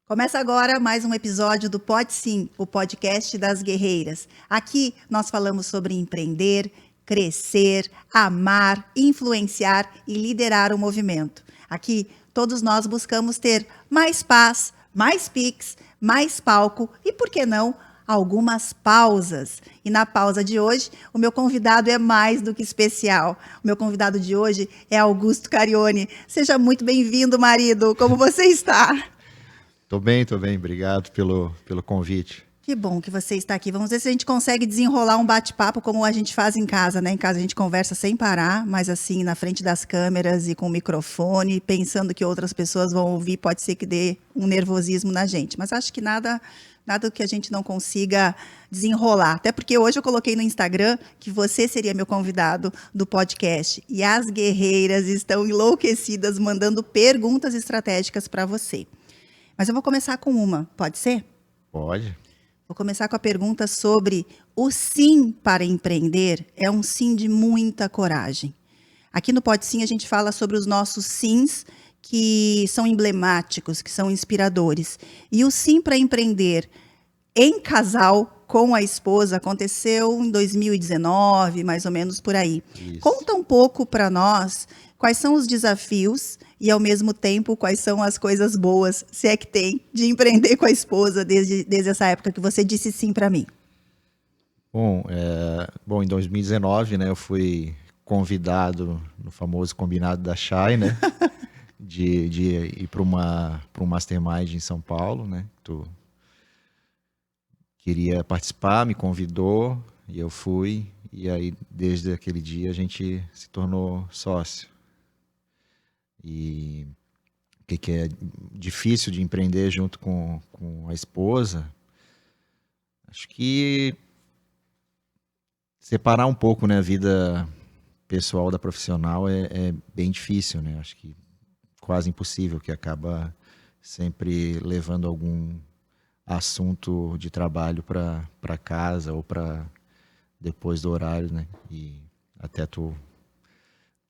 Começa agora mais um episódio do Pode Sim, o podcast das guerreiras. Aqui nós falamos sobre empreender, crescer, amar, influenciar e liderar o movimento. Aqui todos nós buscamos ter mais paz, mais piques, mais palco e, por que não, algumas pausas. E na pausa de hoje, o meu convidado é mais do que especial. O meu convidado de hoje é Augusto Carione. Seja muito bem-vindo, marido. Como você está? Tô bem. Obrigado pelo convite. Que bom que você está aqui. Vamos ver se a gente consegue desenrolar um bate-papo como a gente faz em casa, né? Em casa a gente conversa sem parar, mas assim, na frente das câmeras e com o microfone, pensando que outras pessoas vão ouvir, pode ser que dê um nervosismo na gente. Mas acho que nada que a gente não consiga desenrolar. Até porque hoje eu coloquei no Instagram que você seria meu convidado do podcast. E as guerreiras estão enlouquecidas mandando perguntas estratégicas para você. Mas eu vou começar com uma, pode ser? Pode. Vou começar com a pergunta sobre o sim para empreender é um sim de muita coragem. Aqui no Pode Sim a gente fala sobre os nossos sims que são emblemáticos, que são inspiradores. E o sim para empreender em casal com a esposa aconteceu em 2019, mais ou menos por aí. Isso. Conta um pouco para nós quais são os desafios e, ao mesmo tempo, quais são as coisas boas, se é que tem, de empreender com a esposa desde essa época que você disse sim para mim. Bom, em 2019, né, eu fui convidado no famoso combinado da Chay, né, de ir para um mastermind em São Paulo, né. Tu queria participar, me convidou e eu fui. E aí, desde aquele dia, a gente se tornou sócio. E o que é difícil de empreender junto com a esposa? Acho que separar um pouco, né, a vida pessoal da profissional é bem difícil, né? Acho que quase impossível, que acaba sempre levando algum assunto de trabalho para casa ou para depois do horário, né? E até tu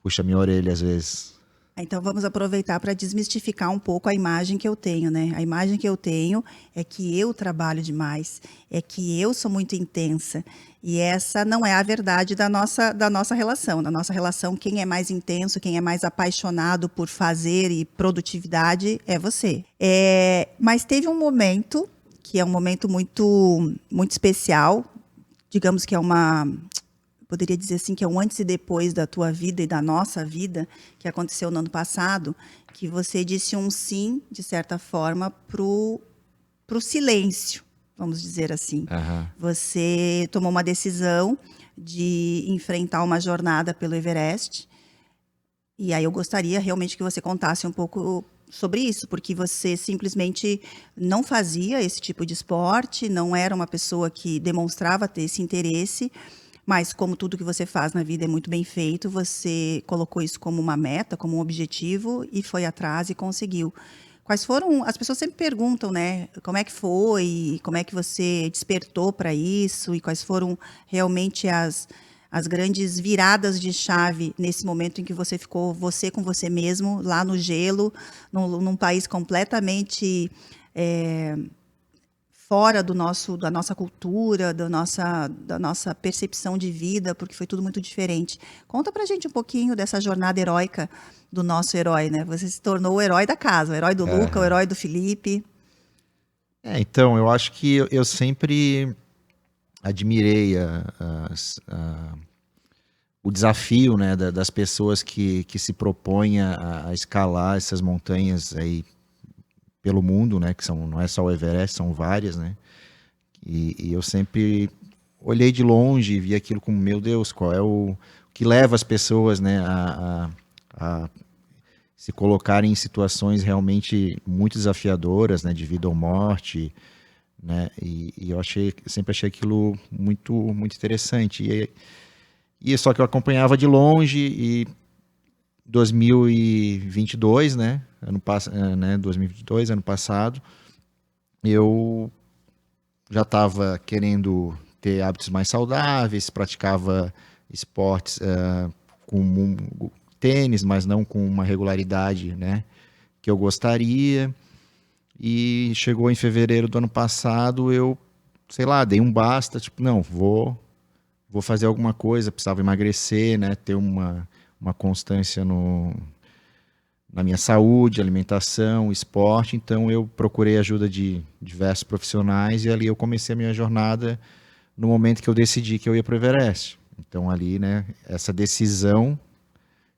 puxa minha orelha às vezes. Então vamos aproveitar para desmistificar um pouco a imagem que eu tenho, né? A imagem que eu tenho é que eu trabalho demais, é que eu sou muito intensa. E essa não é a verdade da nossa relação. Na nossa relação, quem é mais intenso, quem é mais apaixonado por fazer e produtividade é você. Mas teve um momento, que é um momento muito, muito especial, digamos que poderia dizer assim, que é um antes e depois da tua vida e da nossa vida, que aconteceu no ano passado, que você disse um sim, de certa forma, pro silêncio, vamos dizer assim. Uhum. Você tomou uma decisão de enfrentar uma jornada pelo Everest, e aí eu gostaria realmente que você contasse um pouco sobre isso, porque você simplesmente não fazia esse tipo de esporte, não era uma pessoa que demonstrava ter esse interesse, mas como tudo que você faz na vida é muito bem feito, você colocou isso como uma meta, como um objetivo e foi atrás e conseguiu. Quais foram, as pessoas sempre perguntam, né, como é que foi, como é que você despertou para isso e quais foram realmente as grandes viradas de chave nesse momento em que você ficou você com você mesmo, lá no gelo, num país completamente fora da nossa cultura, da nossa percepção de vida, porque foi tudo muito diferente. Conta pra gente um pouquinho dessa jornada heróica do nosso herói, né? Você se tornou o herói da casa, o herói do Luca, o herói do Felipe. Então, eu acho que eu sempre admirei o desafio, né, das pessoas que se propõem a escalar essas montanhas aí pelo mundo, né, que não é só o Everest, são várias, né, e eu sempre olhei de longe e vi aquilo como, meu Deus, qual é o que leva as pessoas, né, a se colocarem em situações realmente muito desafiadoras, né, de vida ou morte, né, e eu sempre achei aquilo muito, muito interessante, e só que eu acompanhava de longe, e 2022, né, ano passado, eu já estava querendo ter hábitos mais saudáveis, praticava esportes com tênis, mas não com uma regularidade, né, que eu gostaria. E chegou em fevereiro do ano passado, eu, sei lá, dei um basta, tipo, não, vou fazer alguma coisa, precisava emagrecer, né, ter uma constância na minha saúde, alimentação, esporte. Então eu procurei ajuda de diversos profissionais e ali eu comecei a minha jornada no momento que eu decidi que eu ia para o Everest. Então ali, né, essa decisão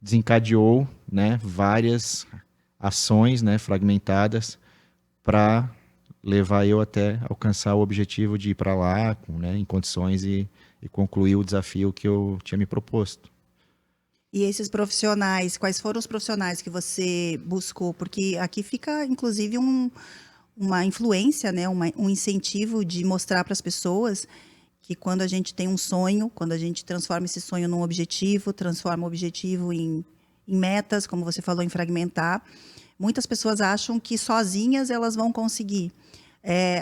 desencadeou, né, várias ações, né, fragmentadas para levar eu até alcançar o objetivo de ir para lá, né, em condições e concluir o desafio que eu tinha me proposto. E esses profissionais, quais foram os profissionais que você buscou? Porque aqui fica, inclusive, uma influência, né? Um incentivo de mostrar para as pessoas que quando a gente tem um sonho, quando a gente transforma esse sonho num objetivo, transforma o objetivo em metas, como você falou, em fragmentar, muitas pessoas acham que sozinhas elas vão conseguir.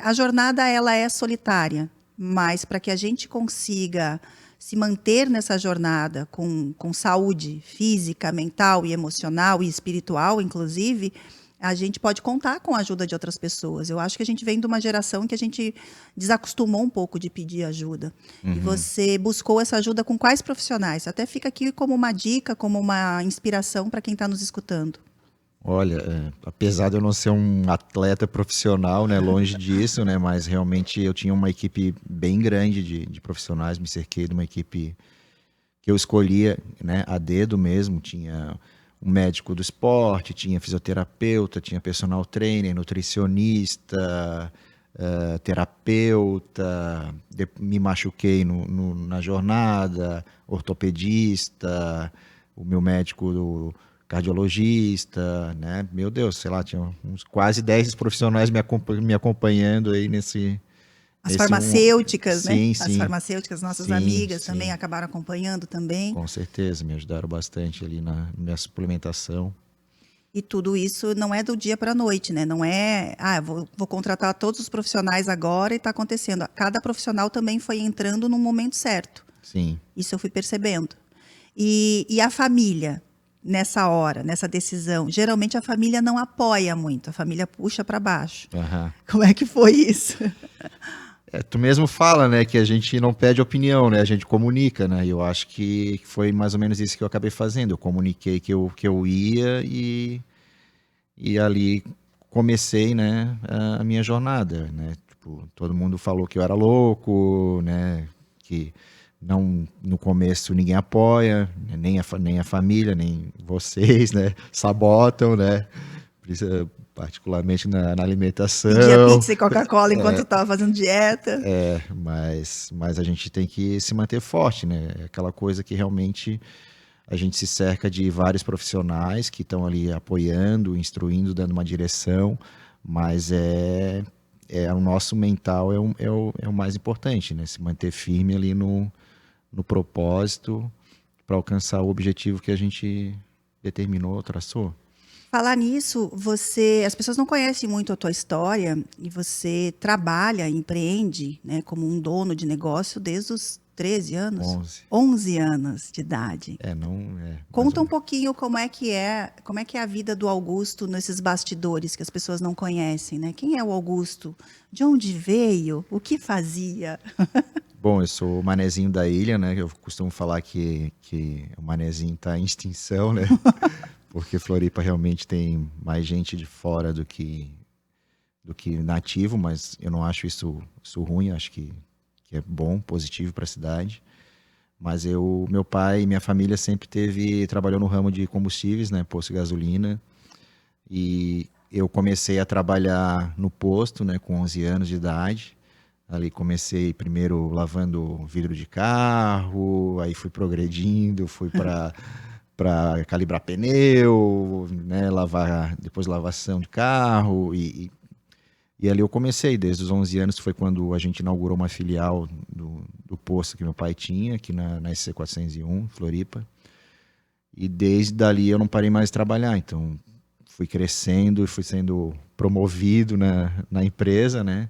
A jornada ela é solitária, mas para que a gente consiga se manter nessa jornada com saúde física, mental e emocional e espiritual, inclusive, a gente pode contar com a ajuda de outras pessoas. Eu acho que a gente vem de uma geração que a gente desacostumou um pouco de pedir ajuda. E você buscou essa ajuda com quais profissionais? Até fica aqui como uma dica, como uma inspiração para quem está nos escutando. Olha, apesar de eu não ser um atleta profissional, né, longe disso, né, mas realmente eu tinha uma equipe bem grande de profissionais, me cerquei de uma equipe que eu escolhia, né, a dedo mesmo. Tinha um médico do esporte, tinha fisioterapeuta, tinha personal trainer, nutricionista, terapeuta, me machuquei na jornada, ortopedista, o meu médico cardiologista, né? Meu Deus, sei lá, tinha uns quase 10 profissionais me acompanhando aí As nesse farmacêuticas, né? Sim, As sim, farmacêuticas, nossas sim, amigas também sim, acabaram acompanhando também. com certeza, me ajudaram bastante ali na minha suplementação. E tudo isso não é do dia para a noite, né? Não é, vou contratar todos os profissionais agora e está acontecendo. Cada profissional também foi entrando no momento certo. Sim. Isso eu fui percebendo. E a família, nessa hora, nessa decisão, geralmente a família não apoia muito, a família puxa para baixo. Aham. Como é que foi isso? Tu mesmo fala, né, que a gente não pede opinião, né, a gente comunica, né, e eu acho que foi mais ou menos isso que eu acabei fazendo. Eu comuniquei que eu ia e ali comecei, né, a minha jornada, né. Tipo, todo mundo falou que eu era louco, né, que não, no começo ninguém apoia, né, nem a família, nem vocês, né, sabotam, né, particularmente na Pedia alimentação. pizza e Coca-Cola enquanto estava fazendo dieta. Mas a gente tem que se manter forte, né? É aquela coisa que realmente a gente se cerca de vários profissionais que estão ali apoiando, instruindo, dando uma direção, mas o nosso mental é o mais importante, né? Se manter firme ali no propósito para alcançar o objetivo que a gente determinou, traçou. Falar nisso, as pessoas não conhecem muito a tua história e você trabalha, empreende, né, como um dono de negócio desde os 13 anos, 11. 11 anos de idade. Não é. Conta um pouquinho como é que é a vida do Augusto nesses bastidores que as pessoas não conhecem, né? Quem é o Augusto? De onde veio? O que fazia? Bom, eu sou o manezinho da ilha, né? Eu costumo falar que o manezinho está em extinção, né? Porque Floripa realmente tem mais gente de fora do que nativo, mas eu não acho isso ruim, acho que é bom, positivo para a cidade. Mas meu pai e minha família sempre trabalhou no ramo de combustíveis, né? Posto de gasolina. E eu comecei a trabalhar no posto, né? Com 11 anos de idade. Ali comecei primeiro lavando vidro de carro, aí fui progredindo, fui para calibrar pneu, né, depois lavação de carro e ali eu comecei desde os 11 anos, foi quando a gente inaugurou uma filial do posto que meu pai tinha, aqui na SC 401, Floripa. E desde dali eu não parei mais de trabalhar, então fui crescendo e fui sendo promovido na empresa, né?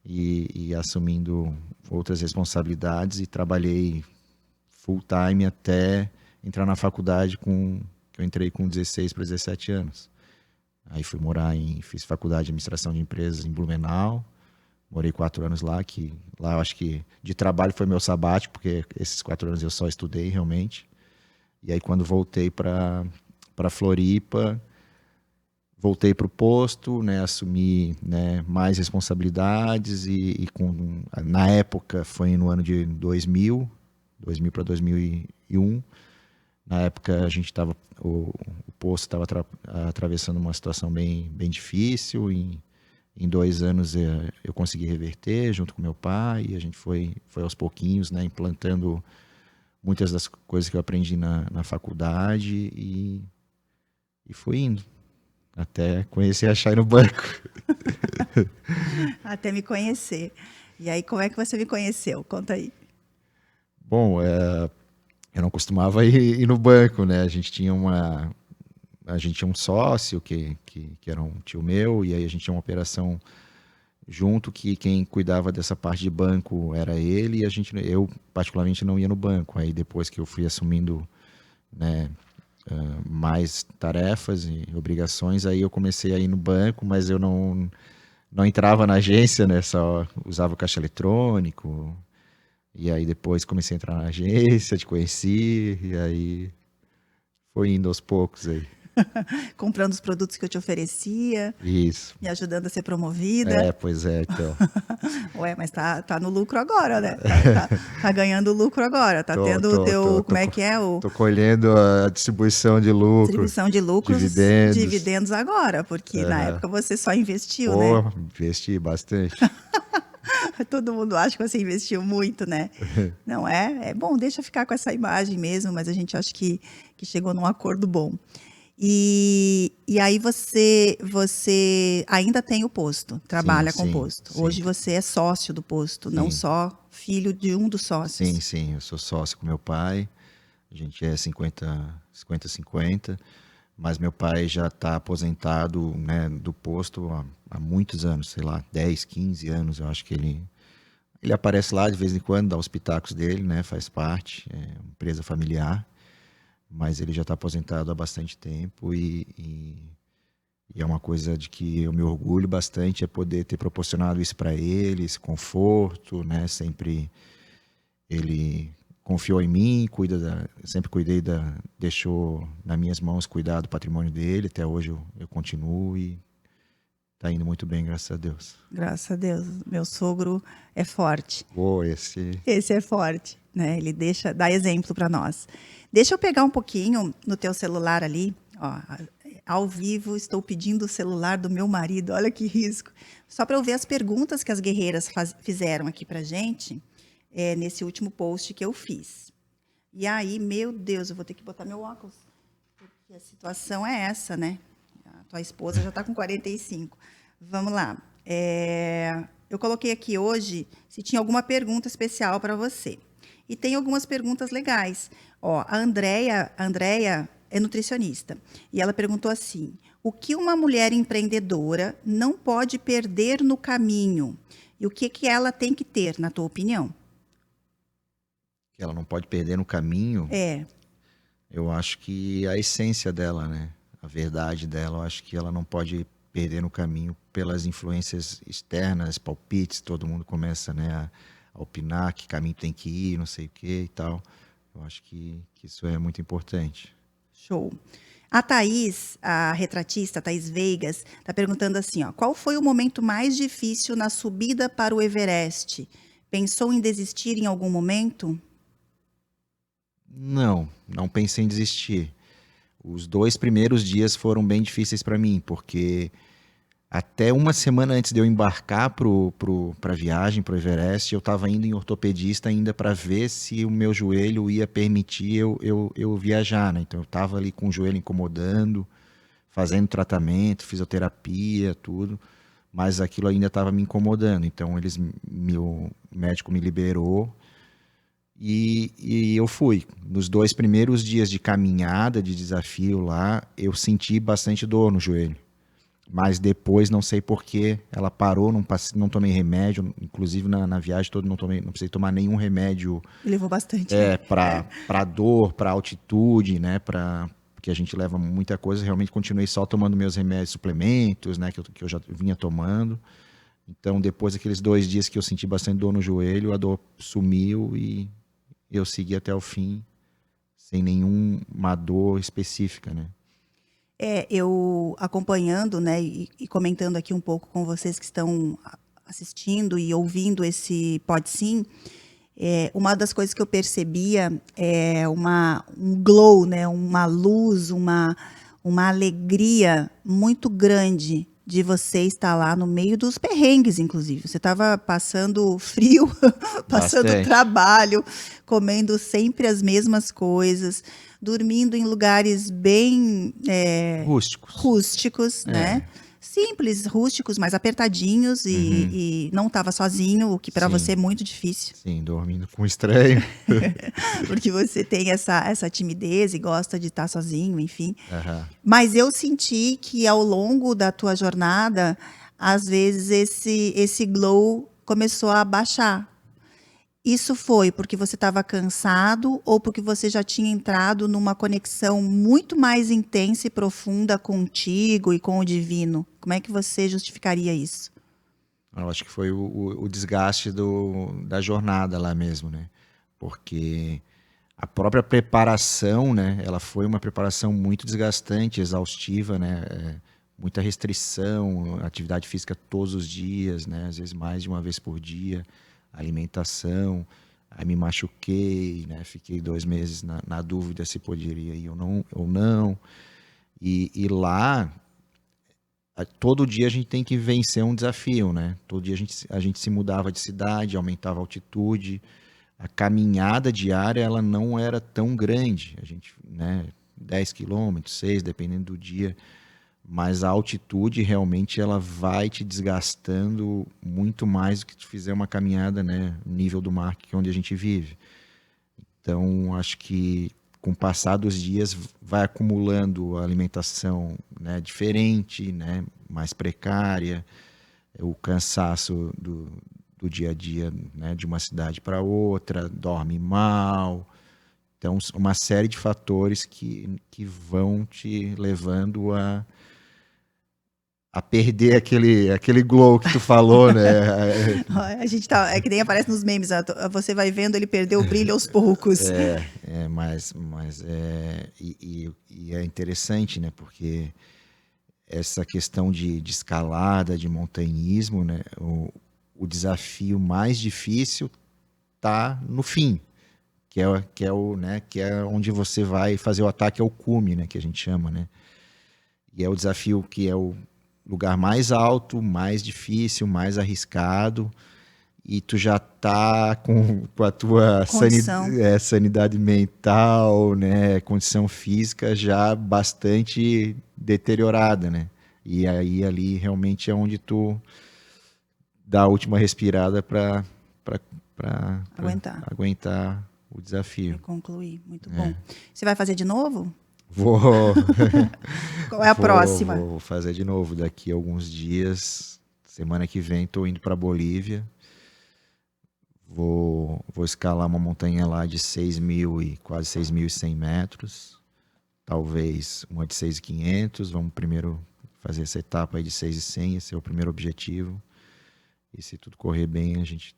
E assumindo outras responsabilidades e trabalhei full time até entrar na faculdade que eu entrei com 16 para 17 anos. Aí fui fiz faculdade de administração de empresas em Blumenau. Morei 4 anos lá, que lá eu acho que de trabalho foi meu sabático, porque esses 4 anos eu só estudei realmente. E aí quando voltei para Floripa, voltei para o posto, né, assumi, né, mais responsabilidades na época foi no ano de 2000 para 2001. Na época a gente estava, o posto estava atravessando uma situação bem difícil. Em 2 anos eu consegui reverter junto com meu pai, e a gente foi aos pouquinhos, né, implantando muitas das coisas que eu aprendi na faculdade, e fui indo até conhecer a Chay no banco. Até me conhecer. E aí, como é que você me conheceu? Conta aí. Bom, eu não costumava ir no banco, né? A gente tinha um sócio que era um tio meu, e aí a gente tinha uma operação junto que quem cuidava dessa parte de banco era ele, e eu particularmente não ia no banco. Aí depois que eu fui assumindo, né, mais tarefas e obrigações, aí eu comecei a ir no banco, mas eu não entrava na agência, né? Só usava o caixa eletrônico. E aí depois comecei a entrar na agência, te conheci, e aí foi indo aos poucos aí. Comprando os produtos que eu te oferecia, Isso. me ajudando a ser promovida. Pois é, então. Ué, mas tá no lucro agora, né? Tá ganhando lucro agora. Tá Tô, tendo o tô, tô, teu, tô, como é que é? O tô colhendo a distribuição de lucro, distribuição de lucros, dividendos. dividendos agora, porque na Aham. época você só investiu, Pô, né? investi bastante. Todo mundo acha que você investiu muito, né? Não é? É bom, deixa ficar com essa imagem mesmo, mas a gente acha que chegou num acordo bom. E aí você ainda tem o posto, Sim, trabalha com o sim, posto. sim, Hoje você é sócio do posto, não sim. só filho de um dos sócios. Sim, eu sou sócio com meu pai. A gente é 50-50, mas meu pai já está aposentado, né, do posto há muitos anos, sei lá, 10, 15 anos. Eu acho que ele aparece lá de vez em quando, dá os pitacos dele, né, faz parte, é uma empresa familiar, mas ele já está aposentado há bastante tempo, e é uma coisa de que eu me orgulho bastante, é poder ter proporcionado isso para ele, esse conforto, né, sempre ele confiou em mim, sempre deixou nas minhas mãos cuidar do patrimônio dele. Até hoje eu continuo, e tá indo muito bem, graças a Deus. Graças a Deus, meu sogro é forte. Esse Esse é forte, né? Ele dá exemplo para nós. Deixa eu pegar um pouquinho no teu celular ali, ó, ao vivo, estou pedindo o celular do meu marido, olha que risco. Só para eu ver as perguntas que as guerreiras fizeram aqui pra gente, nesse último post que eu fiz. E aí, meu Deus, eu vou ter que botar meu óculos, porque a situação é essa, né? A tua esposa já está com 45. Vamos lá. Eu coloquei aqui hoje se tinha alguma pergunta especial para você. E tem algumas perguntas legais. Ó, a Andrea é nutricionista. E ela perguntou assim: o que uma mulher empreendedora não pode perder no caminho? E o que ela tem que ter, na tua opinião? que ela não pode perder no caminho, eu acho que a essência dela, né? A verdade dela, eu acho que ela não pode perder no caminho pelas influências externas, palpites, todo mundo começa, né, a opinar que caminho tem que ir, não sei o que e tal. Eu acho que isso é muito importante. Show. A Thaís, a retratista, Thaís Veigas, está perguntando assim, ó, qual foi o momento mais difícil na subida para o Everest? Pensou em desistir em algum momento? Não pensei em desistir. Os 2 primeiros dias foram bem difíceis para mim, porque até uma semana antes de eu embarcar para a viagem, para o Everest, eu estava indo em ortopedista ainda para ver se o meu joelho ia permitir eu viajar, né? Então eu estava ali com o joelho incomodando, fazendo tratamento, fisioterapia, tudo, mas aquilo ainda estava me incomodando. Então o médico me liberou, e eu fui. Nos 2 primeiros dias de caminhada, de desafio lá, eu senti bastante dor no joelho. Mas depois, não sei porquê, ela parou, não tomei remédio. Inclusive na viagem toda não precisei tomar nenhum remédio Levou bastante, né? para dor, para altitude, né? Porque porque a gente leva muita coisa. Realmente continuei só tomando meus remédios, suplementos, né, que eu já vinha tomando. Então, depois daqueles 2 dias que eu senti bastante dor no joelho, a dor sumiu e eu segui até o fim, sem nenhuma dor específica, né? Eu acompanhando, né, e comentando aqui um pouco com vocês que estão assistindo e ouvindo esse Pode Sim, uma das coisas que eu percebia é um glow, né, uma luz, uma alegria muito grande de você estar lá no meio dos perrengues, inclusive. Você estava passando frio, passando Bastante. trabalho, comendo sempre as mesmas coisas, dormindo em lugares bem Rústicos. rústicos, né? Simples, rústicos, mas apertadinhos e não estava sozinho, o que para você Sim. é muito difícil. Sim, dormindo com um estranho. Porque você tem essa timidez e gosta de estar sozinho, enfim. Aham. Mas eu senti que ao longo da tua jornada, às vezes esse glow começou a baixar. Isso foi porque você estava cansado ou porque você já tinha entrado numa conexão muito mais intensa e profunda contigo e com o divino? Como é que você justificaria isso? Eu acho que foi o desgaste da jornada lá mesmo, né? Porque a própria preparação, né? Ela foi uma preparação muito desgastante, exaustiva, né? Muita restrição, atividade física todos os dias, né? Às vezes mais de uma vez por dia, alimentação. Aí me machuquei, né? Fiquei 2 meses na dúvida se poderia ir ou não. E lá, todo dia a gente tem que vencer um desafio, né? Todo dia a gente se mudava de cidade, aumentava a altitude. A caminhada diária, ela não era tão grande. A gente, né? 10 quilômetros, 6, dependendo do dia. Mas a altitude realmente ela vai te desgastando muito mais do que tu fizer uma caminhada, né, no nível do mar, que é onde a gente vive. Então, acho que com o passar dos dias vai acumulando a alimentação, né, diferente, né, mais precária, o cansaço do dia a dia, né, de uma cidade para outra, dorme mal. Então, uma série de fatores que vão te levando a perder aquele glow que tu falou, né? A gente tá, é que nem aparece nos memes, você vai vendo ele perder o brilho aos poucos. Mas e é interessante, né? Porque essa questão de escalada, de montanhismo, né? O desafio mais difícil tá no fim, que é onde você vai fazer o ataque ao cume, né? Que a gente chama, né? E é o desafio que é o lugar mais alto, mais difícil, mais arriscado, e tu já tá com a tua sanidade mental, né, condição física já bastante deteriorada, né? E aí ali realmente é onde tu dá a última respirada para aguentar o desafio. E concluir, muito bom. Você vai fazer de novo? Vou. Qual é a próxima? Vou fazer de novo daqui a alguns dias. Semana que vem estou indo para Bolívia. Vou escalar uma montanha lá de 6.000 e quase 6.100 metros. Talvez uma de 6.500. Vamos primeiro fazer essa etapa aí de 6.100. Esse é o primeiro objetivo. E se tudo correr bem, a gente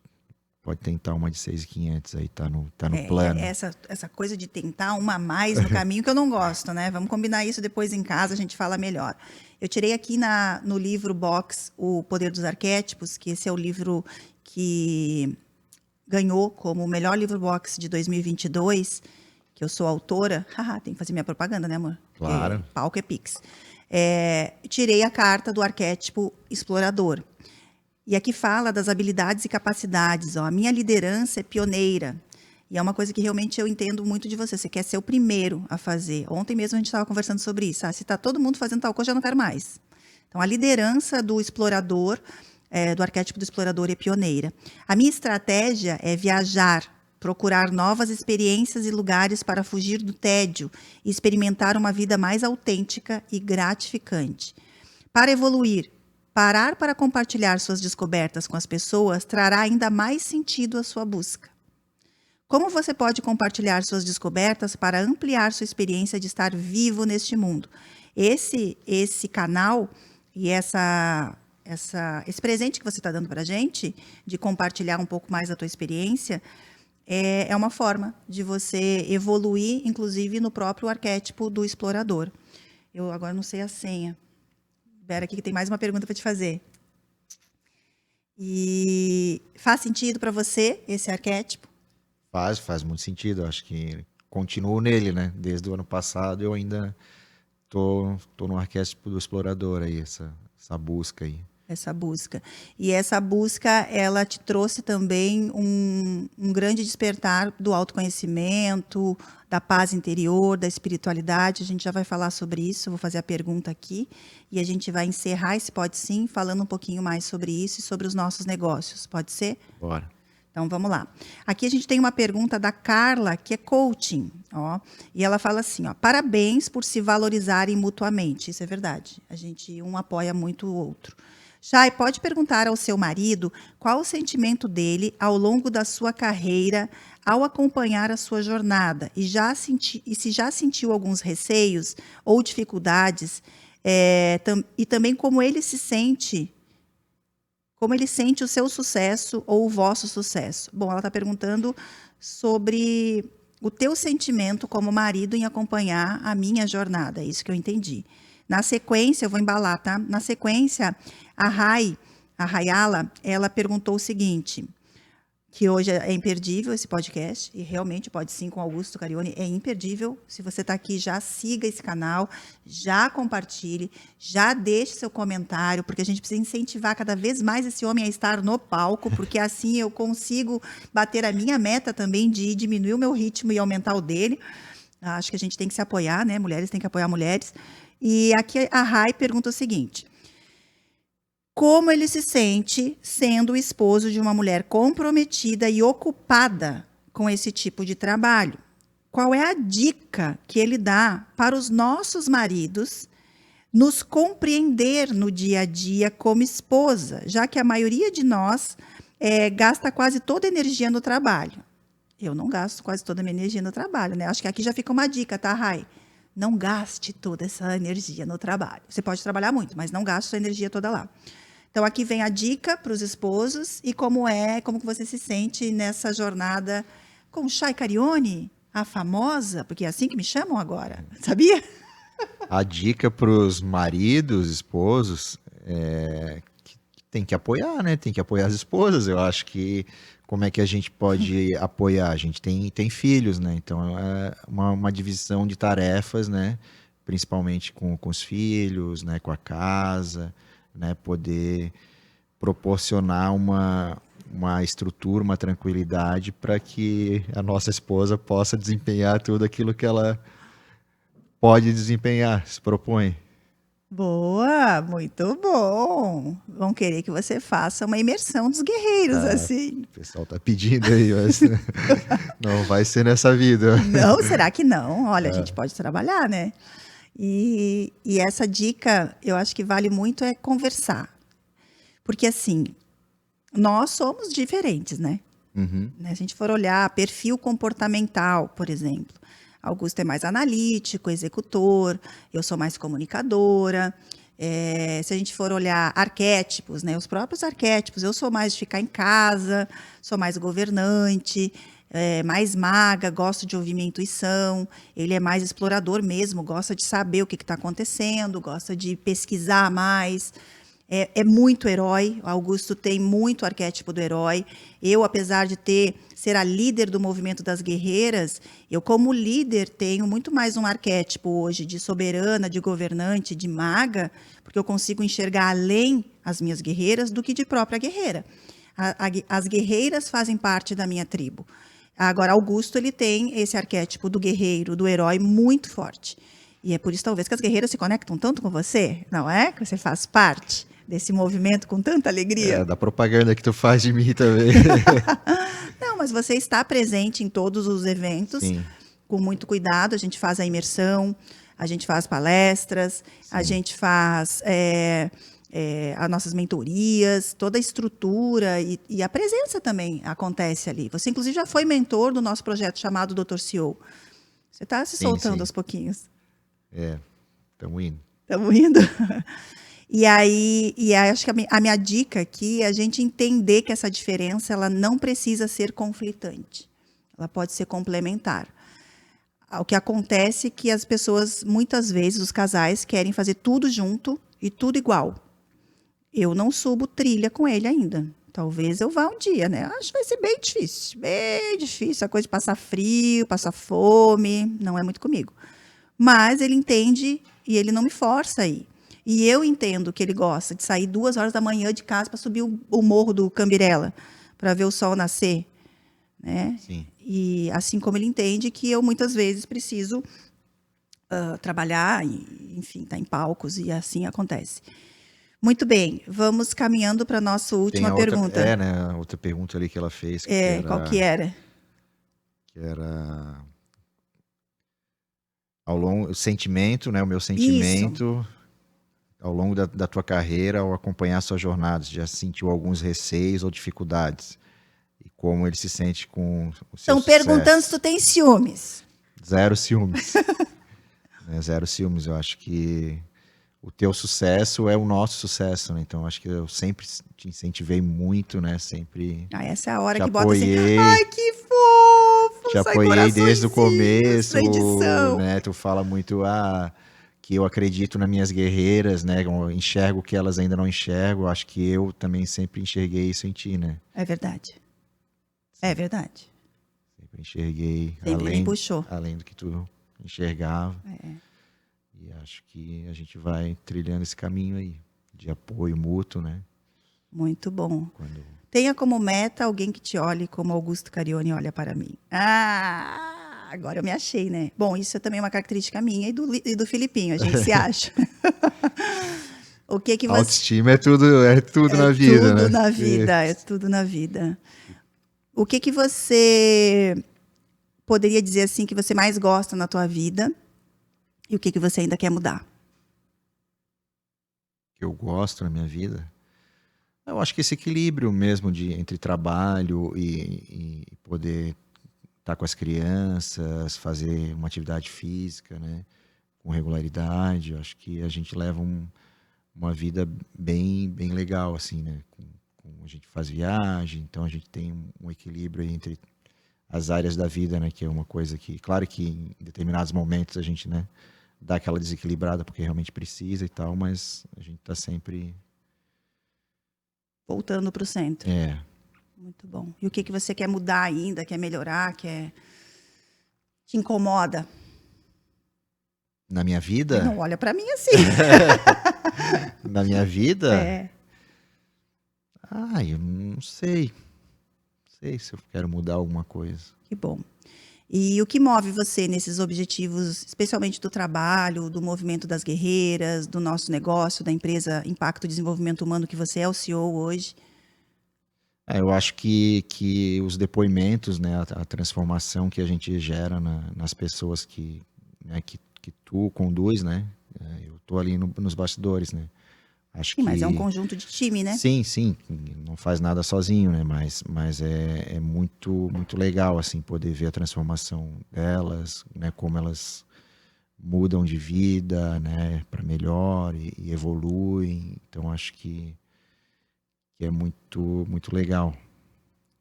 pode tentar uma de 6.500 aí, tá no plano. Essa coisa de tentar uma a mais no caminho que eu não gosto, né? Vamos combinar isso depois em casa, a gente fala melhor. Eu tirei aqui no livro Box O Poder dos Arquétipos, que esse é o livro que ganhou como o melhor livro box de 2022, que eu sou autora. Tem que fazer minha propaganda, né, amor? Claro. Porque palco é Pix. Tirei a carta do arquétipo explorador. E aqui fala das habilidades e capacidades. Ó, a minha liderança é pioneira. E é uma coisa que realmente eu entendo muito de você. Você quer ser o primeiro a fazer. Ontem mesmo a gente estava conversando sobre isso. Se está todo mundo fazendo tal coisa, eu já não quero mais. Então, a liderança do explorador, do arquétipo do explorador é pioneira. A minha estratégia é viajar, procurar novas experiências e lugares para fugir do tédio e experimentar uma vida mais autêntica e gratificante. Para evoluir, parar para compartilhar suas descobertas com as pessoas trará ainda mais sentido à sua busca. Como você pode compartilhar suas descobertas para ampliar sua experiência de estar vivo neste mundo? Esse canal e esse presente que você está dando para a gente, de compartilhar um pouco mais da tua experiência, é uma forma de você evoluir, inclusive, no próprio arquétipo do explorador. Eu agora não sei a senha. Espera aqui que tem mais uma pergunta para te fazer. E faz sentido para você esse arquétipo? Faz muito sentido. Eu acho que continuo nele, né? Desde o ano passado eu ainda tô no arquétipo do explorador aí, essa busca aí. Essa busca. E essa busca, ela te trouxe também um grande despertar do autoconhecimento, da paz interior, da espiritualidade. A gente já vai falar sobre isso, vou fazer a pergunta aqui. E a gente vai encerrar esse Pode Sim, falando um pouquinho mais sobre isso e sobre os nossos negócios. Pode ser? Bora. Então, vamos lá. Aqui a gente tem uma pergunta da Carla, que é coaching. Ó, e ela fala assim, ó, parabéns por se valorizarem mutuamente. Isso é verdade. A gente um apoia muito o outro. Chay, pode perguntar ao seu marido qual o sentimento dele ao longo da sua carreira ao acompanhar a sua jornada e se já sentiu alguns receios ou dificuldades e também como ele se sente, como ele sente o seu sucesso ou o vosso sucesso. Bom, ela está perguntando sobre o teu sentimento como marido em acompanhar a minha jornada, é isso que eu entendi. Na sequência, eu vou embalar, tá? Na sequência, a Rayala, ela perguntou o seguinte, que hoje é imperdível esse podcast, e realmente Pode Sim com Augusto Carione é imperdível. Se você está aqui, já siga esse canal, já compartilhe, já deixe seu comentário, porque a gente precisa incentivar cada vez mais esse homem a estar no palco, porque assim eu consigo bater a minha meta também de diminuir o meu ritmo e aumentar o dele. Acho que a gente tem que se apoiar, né? Mulheres têm que apoiar mulheres. E aqui a Rai pergunta o seguinte: como ele se sente sendo o esposo de uma mulher comprometida e ocupada com esse tipo de trabalho? Qual é a dica que ele dá para os nossos maridos nos compreender no dia a dia como esposa, já que a maioria de nós gasta quase toda a energia no trabalho? Eu não gasto quase toda a minha energia no trabalho, né? Acho que aqui já fica uma dica, tá, Rai? Não gaste toda essa energia no trabalho. Você pode trabalhar muito, mas não gaste sua energia toda lá. Então, aqui vem a dica para os esposos e como que você se sente nessa jornada com Chay Carione, a famosa, porque é assim que me chamam agora, sabia? A dica para os maridos, esposos, que tem que apoiar, né? Tem que apoiar as esposas. Eu acho que como é que a gente pode apoiar? A gente tem filhos, né? Então é uma divisão de tarefas, né? Principalmente com os filhos, né? Com a casa, né? Poder proporcionar uma estrutura, uma tranquilidade para que a nossa esposa possa desempenhar tudo aquilo que ela pode desempenhar, se propõe. Boa, muito bom. Vão querer que você faça uma imersão dos guerreiros, assim. O pessoal tá pedindo aí, mas não vai ser nessa vida. Não, será que não? Olha, a gente pode trabalhar, né? E essa dica, eu acho que vale muito conversar. Porque, assim, nós somos diferentes, né? Uhum. Se a gente for olhar perfil comportamental, por exemplo, Augusto é mais analítico, executor, eu sou mais comunicadora. Se a gente for olhar arquétipos, né, os próprios arquétipos, eu sou mais de ficar em casa, sou mais governante, mais maga, gosto de ouvir minha intuição. Ele é mais explorador mesmo, gosta de saber o que está acontecendo, gosta de pesquisar mais. É muito herói. Augusto tem muito arquétipo do herói. Eu, apesar de ser a líder do movimento das guerreiras, eu como líder tenho muito mais um arquétipo hoje de soberana, de governante, de maga, porque eu consigo enxergar além as minhas guerreiras do que de própria guerreira. As guerreiras fazem parte da minha tribo. Agora, Augusto, ele tem esse arquétipo do guerreiro, do herói muito forte. E é por isso, talvez, que as guerreiras se conectam tanto com você, não é? Que você faz parte desse movimento com tanta alegria. Da propaganda que tu faz de mim também. Não, mas você está presente em todos os eventos. Sim. Com muito cuidado. A gente faz a imersão, a gente faz palestras, sim, a gente faz as nossas mentorias, toda a estrutura e a presença também acontece ali. Você, inclusive, já foi mentor do nosso projeto chamado Dr. CEO. Você está se soltando aos pouquinhos. Estamos indo. Estamos indo. E aí acho que a minha dica aqui é a gente entender que essa diferença ela não precisa ser conflitante. Ela pode ser complementar. O que acontece é que as pessoas, muitas vezes, os casais, querem fazer tudo junto e tudo igual. Eu não subo trilha com ele ainda. Talvez eu vá um dia, né? Acho que vai ser bem difícil. Bem difícil. A coisa de passar frio, passar fome, não é muito comigo. Mas ele entende e ele não me força aí. E eu entendo que ele gosta de sair 2 horas da manhã de casa para subir o morro do Cambirela, para ver o sol nascer. Né? Sim. E assim como ele entende que eu muitas vezes preciso trabalhar, enfim, estar em palcos e assim acontece. Muito bem, vamos caminhando para a nossa última pergunta. Outra pergunta ali que ela fez. Qual que era? Que era ao longo, o sentimento, né? O meu sentimento ao longo da tua carreira, ao acompanhar suas jornadas, já sentiu alguns receios ou dificuldades? E como ele se sente com o seu Estão perguntando se tu tem ciúmes. Zero ciúmes. Zero ciúmes. Eu acho que o teu sucesso é o nosso sucesso, né? Então, acho que eu sempre te incentivei muito, né? Sempre essa é a hora te que apoiei, bota assim, ai, que fofo! Te apoiei desde o começo, edição. né? Tu fala muito, que eu acredito nas minhas guerreiras, né? Eu enxergo que elas ainda não enxergam. Eu acho que eu também sempre enxerguei isso em ti, né? É verdade. É verdade. Sempre enxerguei, sempre me puxou. Além do que tu enxergava. E acho que a gente vai trilhando esse caminho aí, de apoio mútuo, né? Muito bom. Tenha como meta alguém que te olhe como Augusto Carione olha para mim. Agora eu me achei, né? Bom, isso é também uma característica minha e do Filipinho, a gente se acha. O que você... Autoestima é tudo na vida, né? É tudo na vida. O que você poderia dizer assim que você mais gosta na tua vida e o que você ainda quer mudar? Que eu gosto na minha vida? Eu acho que esse equilíbrio mesmo entre trabalho e poder estar com as crianças, fazer uma atividade física, né, com regularidade. Eu acho que a gente leva uma vida bem legal, assim, né? A gente faz viagem, então a gente tem um equilíbrio aí entre as áreas da vida, né? Que é uma coisa que, claro que em determinados momentos a gente, né, dá aquela desequilibrada porque realmente precisa e tal, mas a gente está sempre voltando para o centro. Muito bom. E o que você quer mudar ainda, quer melhorar, te incomoda? Na minha vida? Não olha para mim assim. Na minha vida? Eu não sei. Não sei se eu quero mudar alguma coisa. Que bom. E o que move você nesses objetivos, especialmente do trabalho, do movimento das guerreiras, do nosso negócio, da empresa Impacto Desenvolvimento Humano, que você é o CEO hoje? Eu acho que os depoimentos, né, a transformação que a gente gera nas pessoas que tu conduz, né? Eu tô ali nos bastidores, né? Acho mas é um conjunto de time, né? Sim, não faz nada sozinho, né? Mas é muito legal, assim, poder ver a transformação delas, né? Como elas mudam de vida, né? Para melhor e evoluem. Então, acho que é muito legal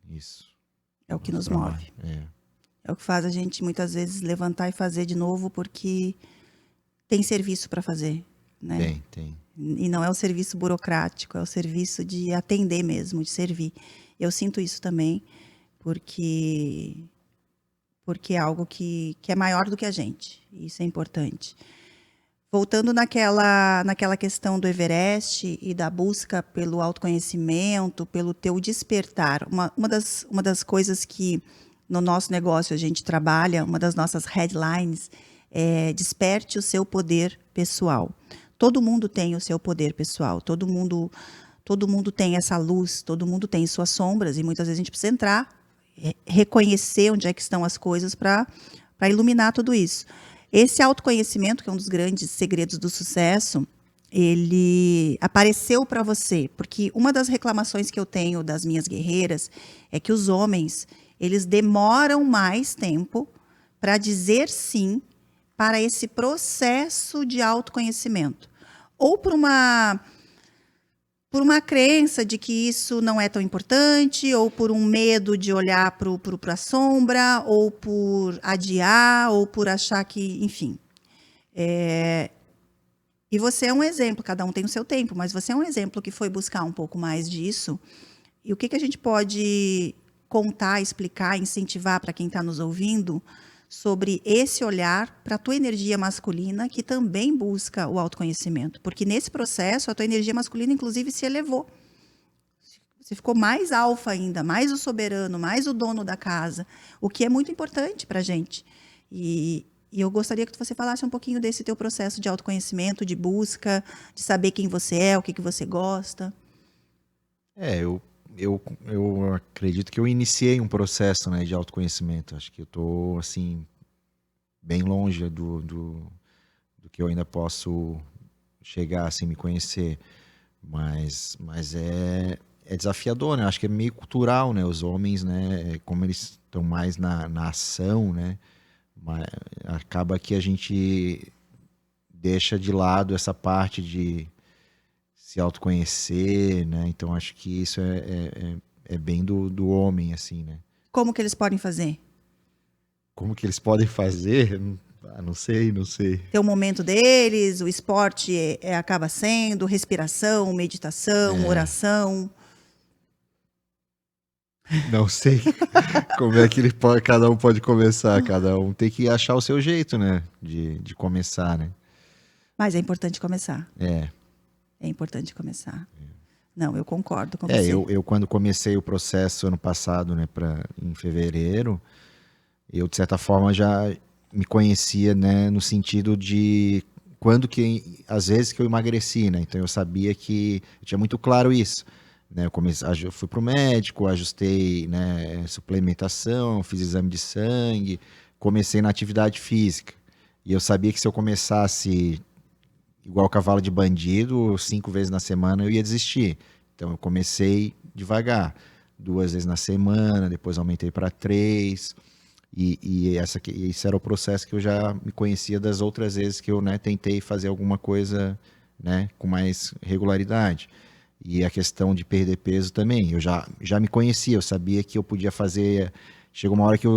isso. É o que nos move. É o que faz a gente, muitas vezes, levantar e fazer de novo, porque tem serviço para fazer, né? Tem. E não é o serviço burocrático, é o serviço de atender mesmo, de servir. Eu sinto isso também, porque é algo que é maior do que a gente. E isso é importante. Voltando naquela questão do Everest e da busca pelo autoconhecimento, pelo teu despertar. Uma das coisas que no nosso negócio a gente trabalha, uma das nossas headlines é desperte o seu poder pessoal. Todo mundo tem o seu poder pessoal, todo mundo tem essa luz, todo mundo tem suas sombras e muitas vezes a gente precisa entrar, reconhecer onde é que estão as coisas para iluminar tudo isso. Esse autoconhecimento, que é um dos grandes segredos do sucesso, ele apareceu para você? Porque uma das reclamações que eu tenho das minhas guerreiras é que os homens, eles demoram mais tempo para dizer sim para esse processo de autoconhecimento. Ou por uma crença de que isso não é tão importante, ou por um medo de olhar para a sombra, ou por adiar, ou por achar que, enfim. E você é um exemplo, cada um tem o seu tempo, mas você é um exemplo que foi buscar um pouco mais disso. E o que a gente pode contar, explicar, incentivar para quem está nos ouvindo sobre esse olhar para a tua energia masculina, que também busca o autoconhecimento? Porque nesse processo, a tua energia masculina, inclusive, se elevou. Você ficou mais alfa ainda, mais o soberano, mais o dono da casa, o que é muito importante para a gente. E eu gostaria que você falasse um pouquinho desse teu processo de autoconhecimento, de busca, de saber quem você é, o que você gosta. Eu acredito que eu iniciei um processo, né, de autoconhecimento. Acho que eu estou assim, bem longe do que eu ainda posso chegar, assim, me conhecer. Mas é desafiador, né? Acho que é meio cultural, né? Os homens, né, como eles estão mais na ação, né? Acaba que a gente deixa de lado essa parte de se autoconhecer, né? Então acho que isso é bem do homem, assim, né? Como que eles podem fazer? Como que eles podem fazer? Não sei. Ter o momento deles, o esporte acaba sendo respiração, meditação, oração. Não sei como é que cada um pode começar, cada um tem que achar o seu jeito, né? De começar, né? Mas é importante começar. É importante começar. Não, eu concordo com você. Eu quando comecei o processo ano passado, né, em fevereiro, eu de certa forma já me conhecia, né, no sentido de às vezes que eu emagreci, né? Então eu sabia que eu tinha muito claro isso, né? Eu fui pro médico, ajustei, né, suplementação, fiz exame de sangue, comecei na atividade física. E eu sabia que se eu começasse igual cavalo de bandido, 5 vezes na semana eu ia desistir. Então eu comecei devagar, 2 vezes na semana, depois aumentei para 3. Esse era o processo que eu já me conhecia das outras vezes que eu, né, tentei fazer alguma coisa, né, com mais regularidade. E a questão de perder peso também, eu já me conhecia, eu sabia que eu podia fazer. Chegou uma hora que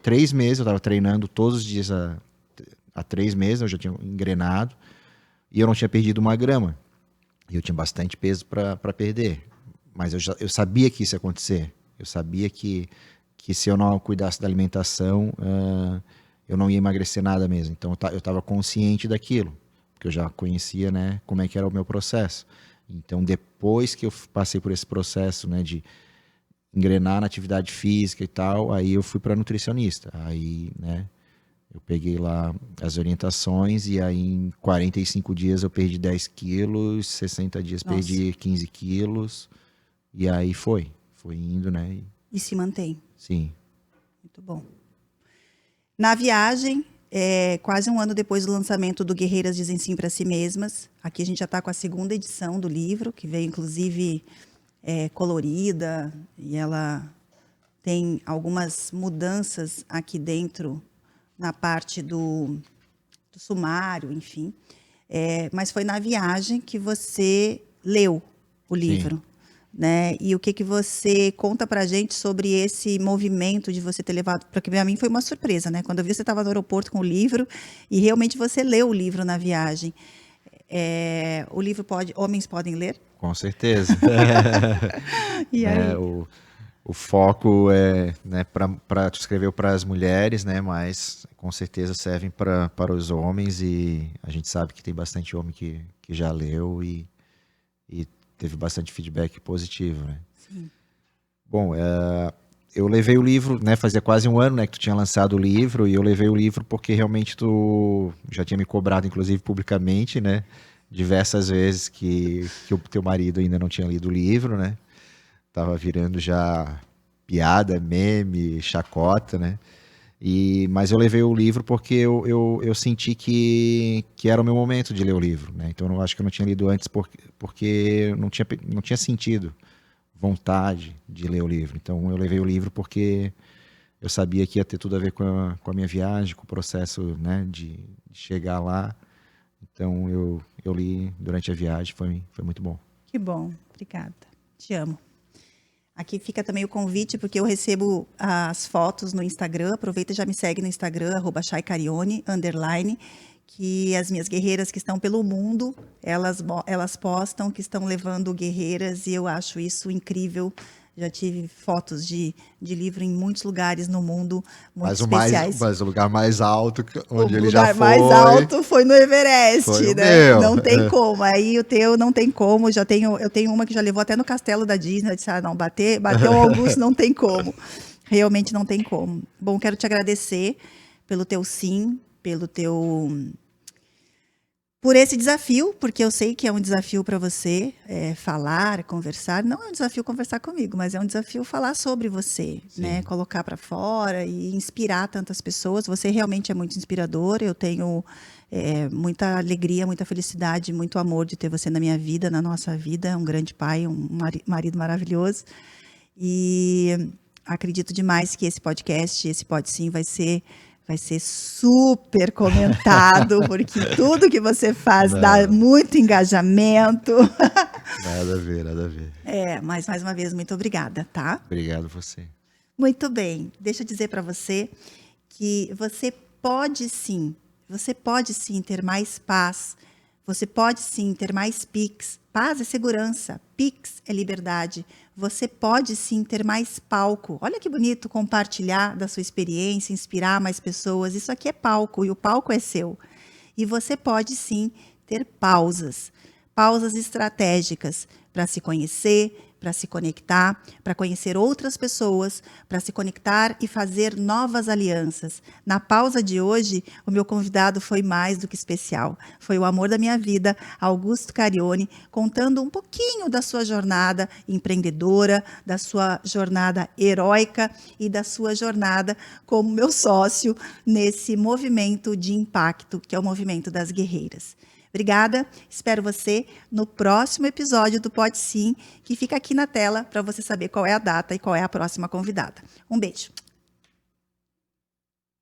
3 meses, eu estava treinando todos os dias há 3 meses, eu já tinha engrenado. E eu não tinha perdido 1 grama. E eu tinha bastante peso para perder. Mas eu sabia que isso ia acontecer. Eu sabia que se eu não cuidasse da alimentação, eu não ia emagrecer nada mesmo. Então eu estava consciente daquilo. Porque eu já conhecia, né, como é que era o meu processo. Então depois que eu passei por esse processo, né, de engrenar na atividade física e tal, aí eu fui para nutricionista. Aí, né, eu peguei lá as orientações e aí em 45 dias eu perdi 10 quilos, 60 dias Nossa. Perdi 15 quilos. E aí foi indo, né? E se mantém. Sim. Muito bom. Na viagem, quase 1 ano depois do lançamento do Guerreiras Dizem Sim para Si Mesmas, aqui a gente já está com a 2ª edição do livro, que veio inclusive colorida, e ela tem algumas mudanças aqui dentro, na parte do sumário, enfim. Mas foi na viagem que você leu o livro. Sim. Né? E o que você conta pra gente sobre esse movimento de você ter levado, porque para mim foi uma surpresa, né? Quando eu vi você estava no aeroporto com o livro e realmente você leu o livro na viagem. O livro homens podem ler? Com certeza. E aí? O foco é, né, para escrever para as mulheres, né, mas com certeza servem para os homens, e a gente sabe que tem bastante homem que já leu e teve bastante feedback positivo, né? Sim. Bom, eu levei o livro, né, fazia quase 1 ano, né, que tu tinha lançado o livro, e eu levei o livro porque realmente tu já tinha me cobrado, inclusive publicamente, né, diversas vezes que o teu marido ainda não tinha lido o livro, né? Tava virando já piada, meme, chacota, né? Mas eu levei o livro porque eu senti que era o meu momento de ler o livro, né? Então eu acho que eu não tinha lido antes porque não tinha sentido, vontade de ler o livro. Então eu levei o livro porque eu sabia que ia ter tudo a ver com a minha viagem, com o processo, né, de chegar lá. Então eu li durante a viagem, foi muito bom. Que bom, obrigada. Te amo. Aqui fica também o convite, porque eu recebo as fotos no Instagram. Aproveita e já me segue no Instagram, @chaicarione_, que as minhas guerreiras que estão pelo mundo, elas postam que estão levando guerreiras, e eu acho isso incrível. Já tive fotos de livro em muitos lugares no mundo, muito especiais. Mas o lugar mais alto onde ele O já lugar foi... mais alto foi no Everest, Foi o né? meu. Não tem como. Aí o teu não tem como. Eu tenho uma que já levou até no castelo da Disney. Eu disse, não, bateu o Augusto, não tem como. Realmente não tem como. Bom, quero te agradecer pelo teu sim, por esse desafio, porque eu sei que é um desafio para você falar, conversar. Não é um desafio conversar comigo, mas é um desafio falar sobre você, né? Colocar para fora e inspirar tantas pessoas. Você realmente é muito inspirador. Eu tenho muita alegria, muita felicidade, muito amor de ter você na minha vida, na nossa vida. É um grande pai, um marido maravilhoso. E acredito demais que esse podcast, esse Pode Sim, vai ser super comentado, porque tudo que você faz dá muito engajamento. Nada a ver, nada a ver. Mas mais uma vez, muito obrigada, tá? Obrigado você. Muito bem. Deixa eu dizer para você que você pode sim ter mais paz. Você pode sim ter mais Pix. Paz é segurança, Pix é liberdade. Você pode sim ter mais palco. Olha que bonito compartilhar da sua experiência, inspirar mais pessoas. Isso aqui é palco e o palco é seu. E você pode sim ter pausas estratégicas para se conhecer, para se conectar, para conhecer outras pessoas, para se conectar e fazer novas alianças. Na pausa de hoje, o meu convidado foi mais do que especial. Foi o amor da minha vida, Augusto Carione, contando um pouquinho da sua jornada empreendedora, da sua jornada heróica e da sua jornada como meu sócio nesse movimento de impacto, que é o movimento das guerreiras. Obrigada, espero você no próximo episódio do Pode Sim, que fica aqui na tela para você saber qual é a data e qual é a próxima convidada. Um beijo.